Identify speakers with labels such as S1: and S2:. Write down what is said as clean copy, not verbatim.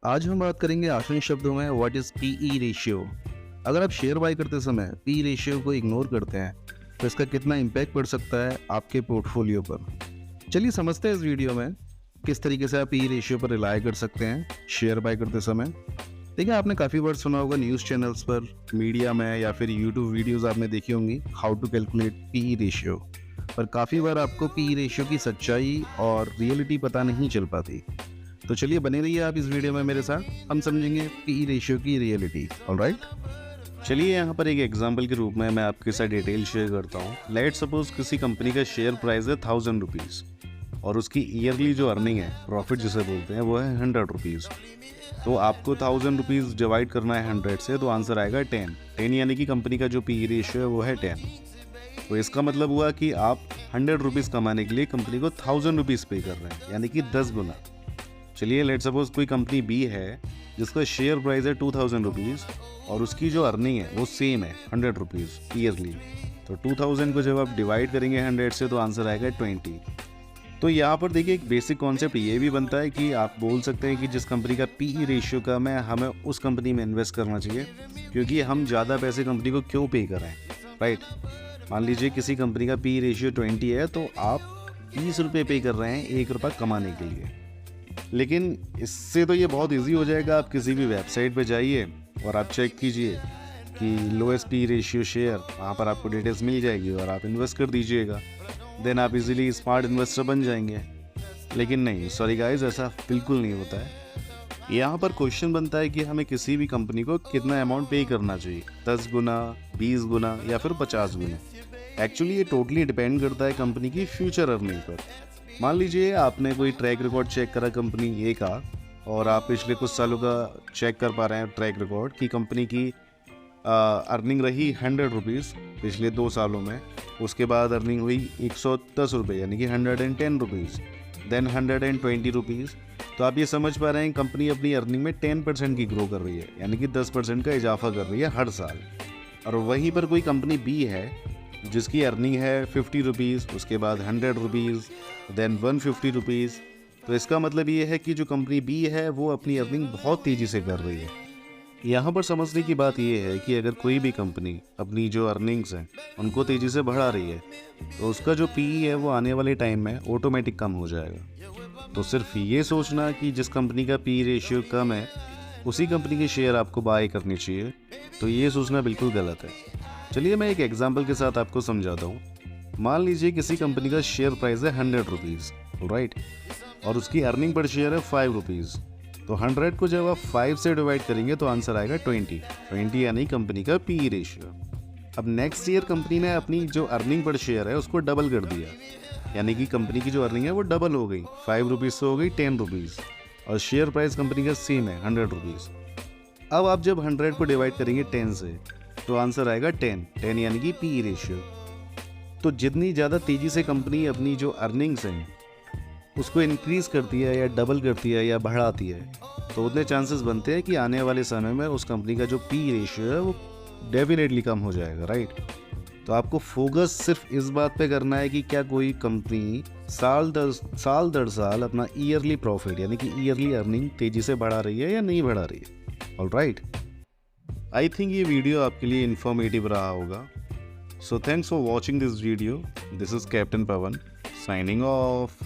S1: आज हम बात करेंगे आसान शब्दों में व्हाट इज़ पीई रेशियो। अगर आप शेयर बाय करते समय पी रेशियो को इग्नोर करते हैं तो इसका कितना इम्पैक्ट पड़ सकता है आपके पोर्टफोलियो पर। चलिए समझते हैं इस वीडियो में किस तरीके से आप पी रेशियो पर रिलाय कर सकते हैं शेयर बाय करते समय। देखिए, आपने काफ़ी बार सुना होगा न्यूज़ चैनल्स पर, मीडिया में या फिर यूट्यूब वीडियोज़ आपने देखी होंगी how to calculate P ratio. पर काफ़ी बार आपको पी रेशियो की सच्चाई और रियलिटी पता नहीं चल पाती। तो चलिए बने रहिए आप इस वीडियो में मेरे साथ, हम समझेंगे पी रेशियो की रियलिटी। ऑलराइट,
S2: चलिए यहाँ पर एक एग्जाम्पल के रूप में मैं आपके साथ डिटेल शेयर करता हूँ। लेट सपोज किसी कंपनी का शेयर प्राइस है 1000 रुपीज़ और उसकी ईयरली जो अर्निंग है, प्रॉफिट जिसे बोलते हैं, वो है 100 रुपीज़। तो आपको 1000 रुपीज़ डिवाइड करना है 100 से, तो आंसर आएगा 10 यानी कि कंपनी का जो पी रेशियो है वो है 10। तो इसका मतलब हुआ कि आप 100 रुपीज़ कमाने के लिए कंपनी को 1000 रुपीज़ पे कर रहे हैं, यानी कि 10 गुना। चलिए लेट सपोज कोई कंपनी बी है जिसका शेयर प्राइस है 2000 रुपीज़ और उसकी जो अर्निंग है वो सेम है 100 रुपीज़ ईयरली। तो 2000 को जब आप डिवाइड करेंगे 100 से तो आंसर आएगा 20। तो यहाँ पर देखिए एक बेसिक कॉन्सेप्ट ये भी बनता है कि आप बोल सकते हैं कि जिस कंपनी का पी रेशियो कम है हमें उस कंपनी में इन्वेस्ट करना चाहिए, क्योंकि हम ज़्यादा पैसे कंपनी को क्यों पे कर रहे हैं, राइट। मान लीजिए किसी कंपनी का पी रेशियो 20 है तो आप 30 रुपये पे कर रहे हैं 1 रुपये कमाने के लिए। लेकिन इससे तो ये बहुत इजी हो जाएगा, आप किसी भी वेबसाइट पे जाइए और आप चेक कीजिए कि लोएस्ट पी रेशियो शेयर, वहाँ पर आपको डिटेल्स मिल जाएगी और आप इन्वेस्ट कर दीजिएगा। देन आप इजीली स्मार्ट इन्वेस्टर बन जाएंगे। लेकिन नहीं, सॉरी गाइस, ऐसा बिल्कुल नहीं होता है। यहाँ पर क्वेश्चन बनता है कि हमें किसी भी कंपनी को कितना अमाउंट पे करना चाहिए, 10 गुना, 20 गुना या फिर 50 गुना। एक्चुअली ये टोटली डिपेंड करता है कंपनी की फ्यूचर अर्निंग पर। मान लीजिए आपने कोई ट्रैक रिकॉर्ड चेक करा कंपनी ए का और आप पिछले कुछ सालों का चेक कर पा रहे हैं ट्रैक रिकॉर्ड कि कंपनी की अर्निंग रही 100 रुपीज़ पिछले 2 सालों में। उसके बाद अर्निंग हुई 110 रुपये यानी कि 110 रुपीज़, देन 120 रुपीज़। तो आप ये समझ पा रहे हैं कंपनी अपनी अर्निंग में 10% की ग्रो कर रही है, यानी कि 10% का इजाफा कर रही है हर साल। और वहीं पर कोई कंपनी बी है जिसकी अर्निंग है 50 रुपीज़, उसके बाद 100 रुपीज़, देन 150 रुपीज़। तो इसका मतलब ये है कि जो कंपनी बी है वो अपनी अर्निंग बहुत तेज़ी से कर रही है। यहाँ पर समझने की बात ये है कि अगर कोई भी कंपनी अपनी जो अर्निंग्स हैं उनको तेज़ी से बढ़ा रही है तो उसका जो पी है वो आने वाले टाइम में ऑटोमेटिक कम हो जाएगा। तो सिर्फ ये सोचना कि जिस कंपनी का पी रेशियो कम है उसी कंपनी के शेयर आपको बाय करनी चाहिए, तो ये सोचना बिल्कुल गलत है। चलिए मैं एक एग्जाम्पल के साथ आपको समझाता हूँ। मान लीजिए किसी कंपनी का शेयर प्राइस है 100 रुपीज़, राइट, और उसकी अर्निंग पर शेयर है 5 रुपीज़। तो 100 को जब आप 5 से डिवाइड करेंगे तो आंसर आएगा 20 यानी कंपनी का पी रेशियो। अब नेक्स्ट ईयर कंपनी ने अपनी जो अर्निंग पर शेयर है उसको डबल कर दिया, यानी कि कंपनी की जो अर्निंग है वो डबल हो गई, 5 रुपीज़ से हो गई 10 रुपीज़ और शेयर प्राइस कंपनी का सेम है 100 रुपीज़। अब आप जब 100 को डिवाइड करेंगे 10 से तो आंसर आएगा 10 यानी कि पी रेशियो। तो जितनी ज़्यादा तेज़ी से कंपनी अपनी जो अर्निंग्स हैं उसको इंक्रीज़ करती है या डबल करती है या बढ़ाती है तो उतने चांसेस बनते हैं कि आने वाले समय में उस कंपनी का जो पी रेशियो है वो डेफिनेटली कम हो जाएगा, राइट। तो आपको फोकस सिर्फ इस बात पे करना है कि क्या कोई कंपनी साल दर साल अपना ईयरली प्रॉफिट यानी कि ईयरली अर्निंग तेज़ी से बढ़ा रही है या नहीं बढ़ा रही है। ऑलराइट, आई थिंक ये वीडियो आपके लिए इन्फॉर्मेटिव रहा होगा। So thanks for watching this video. This is captain Pawan signing off.